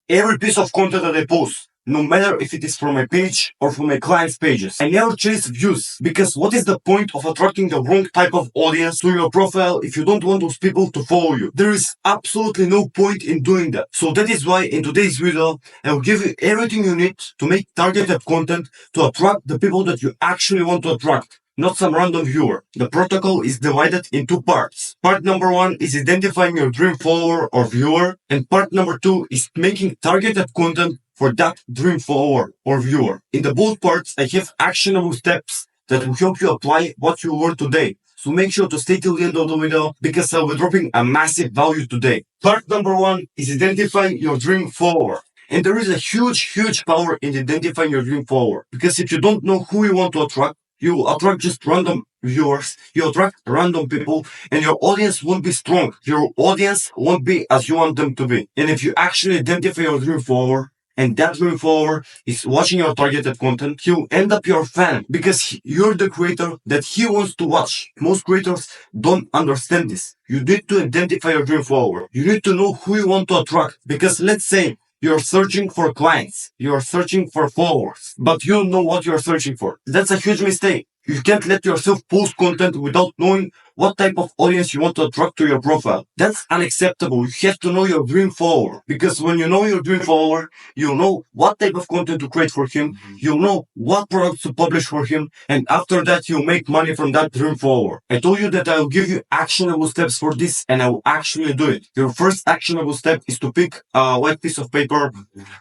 every piece of content that I post, no matter if it is from my page or from my clients' pages. I never chase views, because what is the point of attracting the wrong type of audience to your profile if you don't want those people to follow you? There is absolutely no point in doing that. So that is why in today's video, I will give you everything you need to make targeted content to attract the people that you actually want to attract, not some random viewer. The protocol is divided in two parts. Part number one is identifying your dream follower or viewer, and part number two is making targeted content for that dream follower or viewer. In the both parts, I have actionable steps that will help you apply what you learned today. So make sure to stay till the end of the video, because I'll be dropping a massive value today. Part number one is identifying your dream follower. And there is a huge power in identifying your dream follower, because if you don't know who you want to attract, you will attract just random viewers, you attract random people, and your audience won't be strong. Your audience won't be as you want them to be. And if you actually identify your dream follower, and that dream follower is watching your targeted content, he'll end up your fan, because you're the creator that he wants to watch. Most creators don't understand this. You need to identify your dream follower. You need to know who you want to attract, because let's say you're searching for clients, you're searching for followers, but you don't know what you're searching for. That's a huge mistake. You can't let yourself post content without knowing what type of audience you want to attract to your profile. That's unacceptable. You have to know your dream follower, because when you know your dream follower, you'll know what type of content to create for him, you'll know what products to publish for him, and after that, you'll make money from that dream follower. I told you that I will give you actionable steps for this, and I will actually do it. Your first actionable step is to pick a white piece of paper,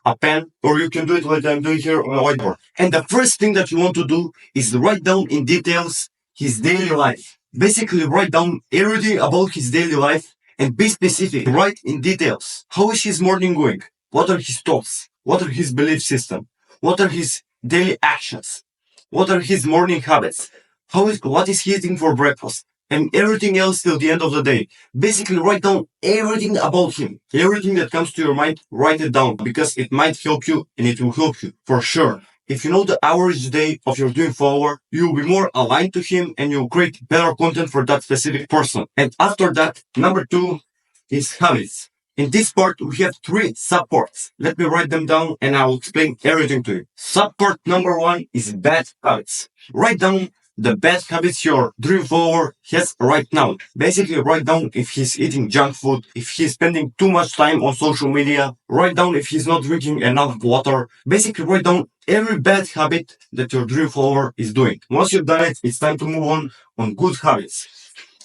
a pen, or you can do it like I'm doing here on a whiteboard. And the first thing that you want to do is write down in details his daily life. Basically, write down everything about his daily life and be specific. Write in details. How is his morning going? What are his thoughts? What are his belief system? What are his daily actions? What are his morning habits? What is he eating for breakfast? And everything else till the end of the day. Basically, write down everything about him. Everything that comes to your mind, write it down, because it might help you, and it will help you for sure. If you know the average day of your dream follower, you will be more aligned to him, and you'll create better content for that specific person. And after that, number two is habits. In this part, we have three subparts. Let me write them down and I will explain everything to you. Subpart number one is bad habits. Write down the bad habits your dream follower has right now. Basically, write down if he's eating junk food, if he's spending too much time on social media. Write down if he's not drinking enough water. Basically, write down every bad habit that your dream follower is doing. Once you've done it, it's time to move on good habits.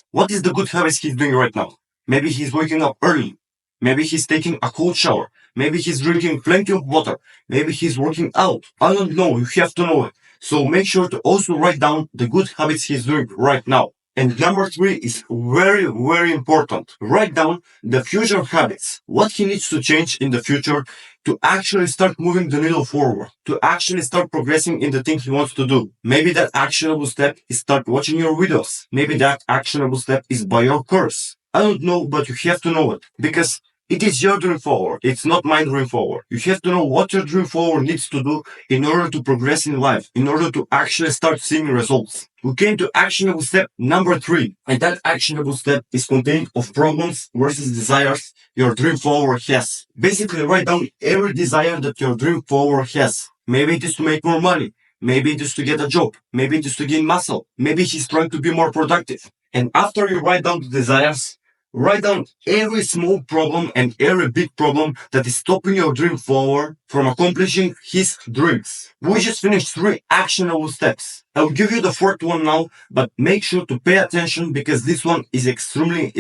What is the good habits he's doing right now? Maybe he's waking up early. Maybe he's taking a cold shower. Maybe he's drinking plenty of water. Maybe he's working out. I don't know. You have to know it. So make sure to also write down the good habits he's doing right now. And number three is very important. Write down the future habits. What he needs to change in the future to actually start moving the needle forward, to actually start progressing in the thing he wants to do. Maybe that actionable step is start watching your videos. Maybe that actionable step is buy your course. I don't know, but you have to know it, because it is your dream follower. It's not my dream follower. You have to know what your dream follower needs to do in order to progress in life, in order to actually start seeing results. We came to actionable step number three, and that actionable step is contained of problems versus desires your dream follower has. Basically, write down every desire that your dream follower has. Maybe it is to make more money. Maybe it is to get a job. Maybe it is to gain muscle. Maybe he's trying to be more productive. And after you write down the desires, write down every small problem and every big problem that is stopping your dream follower from accomplishing his dreams. We just finished three actionable steps. I will give you the fourth one now, but make sure to pay attention, because this one is extremely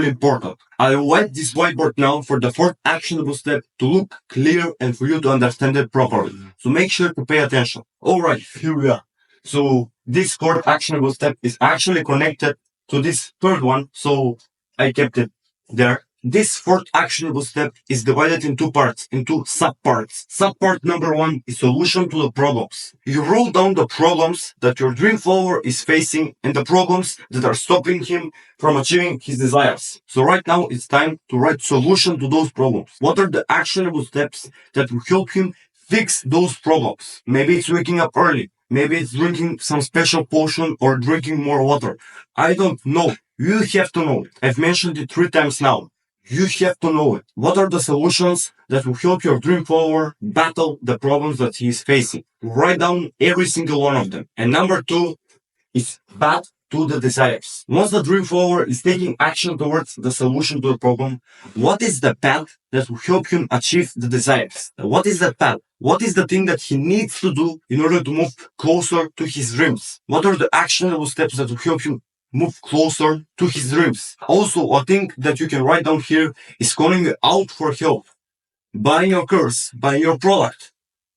important. I will write this whiteboard now for the fourth actionable step to look clear and for you to understand it properly. So make sure to pay attention. Alright, here we are. So this fourth actionable step is actually connected to this third one. So I kept it there. This fourth actionable step is divided in two parts, in two subparts. Subpart number one is solution to the problems. You wrote down the problems that your dream follower is facing and the problems that are stopping him from achieving his desires. So right now it's time to write solution to those problems. What are the actionable steps that will help him fix those problems? Maybe it's waking up early. Maybe it's drinking some special potion or drinking more water. I don't know. You have to know it. I've mentioned it 3 times now. You have to know it. What are the solutions that will help your dream follower battle the problems that he is facing? Write down every single one of them. And number two is path to the desires. Once the dream follower is taking action towards the solution to the problem, what is the path that will help him achieve the desires? What is that path? What is the thing that he needs to do in order to move closer to his dreams? What are the actionable steps that will help him move closer to his dreams? Also, a thing that you can write down here is calling out for help. Buying your course, buying your product,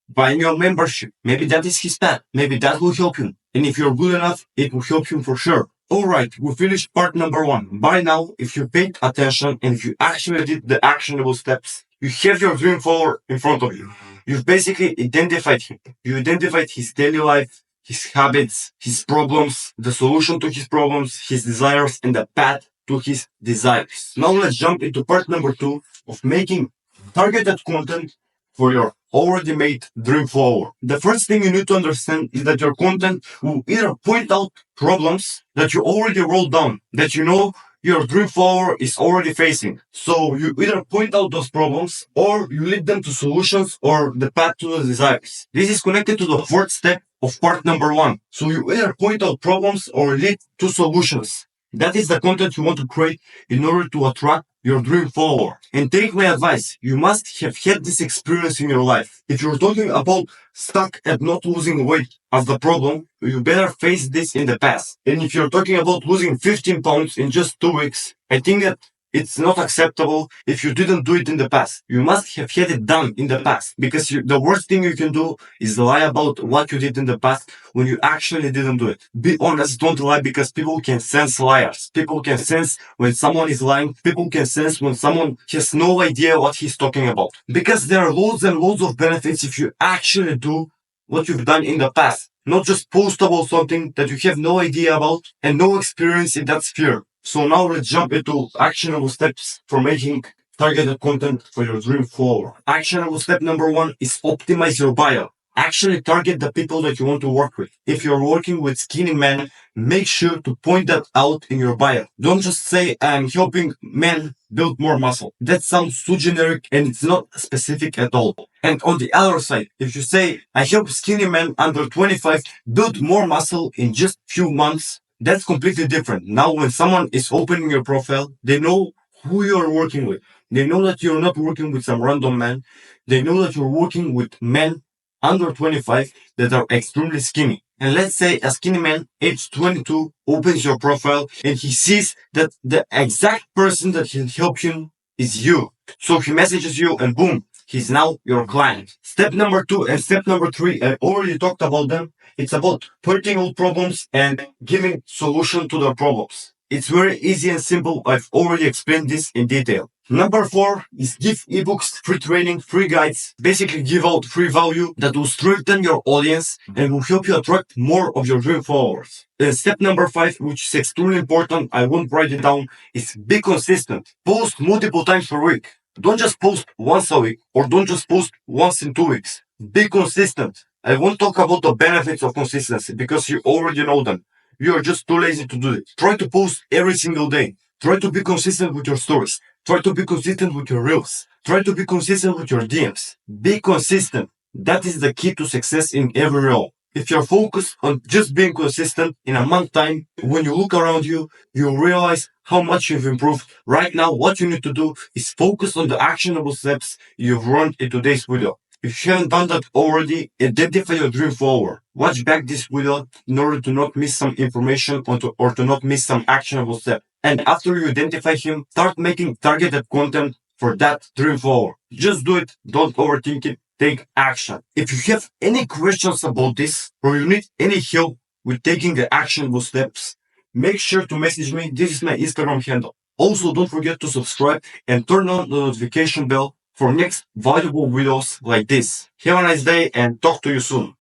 buying your membership. Maybe that is his path. Maybe that will help him. And if you're good enough, it will help him for sure. Alright, we finished part number one. By now, if you paid attention and if you actually did the actionable steps, you have your dream follower in front of you. You've basically identified him. You identified his daily life, his habits, his problems, the solution to his problems, his desires, and the path to his desires. Now let's jump into part number two of making targeted content for your already made dream follower. The first thing you need to understand is that your content will either point out problems that you already wrote down, that you know your dream follower is already facing. So you either point out those problems or you lead them to solutions or the path to the desires. This is connected to the fourth step of part number one. So you either point out problems or lead to solutions. That is the content you want to create in order to attract your dream follower. And take my advice, you must have had this experience in your life. If you're talking about stuck at not losing weight as the problem, you better face this in the past. And if you're talking about losing 15 pounds in just 2 weeks, I think that it's not acceptable if you didn't do it in the past. You must have had it done in the past because the worst thing you can do is lie about what you did in the past when you actually didn't do it. Be honest, don't lie because people can sense liars. People can sense when someone is lying. People can sense when someone has no idea what he's talking about. Because there are loads and loads of benefits if you actually do what you've done in the past. Not just post about something that you have no idea about and no experience in that sphere. So now let's jump into actionable steps for making targeted content for your dream follower. Actionable step number one is optimize your bio. Actually target the people that you want to work with. If you're working with skinny men, make sure to point that out in your bio. Don't just say, I'm helping men build more muscle. That sounds too generic and it's not specific at all. And on the other side, if you say, I help skinny men under 25 build more muscle in just few months, that's completely different. Now, when someone is opening your profile, they know who you're working with. They know that you're not working with some random man. They know that you're working with men under 25 that are extremely skinny. And let's say a skinny man, age 22, opens your profile and he sees that the exact person that can help him is you. So he messages you and boom, he's now your client. Step number two and step number three, I already talked about them. It's about pointing out problems and giving solution to the problems. It's very easy and simple. I've already explained this in detail. Number four is give ebooks, free training, free guides. Basically give out free value that will strengthen your audience and will help you attract more of your dream followers. And step number five, which is extremely important, I won't write it down, is be consistent. Post multiple times per week. Don't just post once a week or don't just post once in 2 weeks. Be consistent. I won't talk about the benefits of consistency because you already know them. You are just too lazy to do it. Try to post every single day. Try to be consistent with your stories. Try to be consistent with your reels. Try to be consistent with your DMs. Be consistent. That is the key to success in every role. If you're focused on just being consistent in a month time, when you look around you, you'll realize how much you've improved. Right now, what you need to do is focus on the actionable steps you've learned in today's video. If you haven't done that already, identify your dream follower. Watch back this video in order to not miss some information or to not miss some actionable step. And after you identify him, start making targeted content for that dream follower. Just do it. Don't overthink it. Take action. If you have any questions about this or you need any help with taking the actionable steps, make sure to message me. This is my Instagram handle. Also, don't forget to subscribe and turn on the notification bell for next valuable videos like this. Have a nice day and talk to you soon.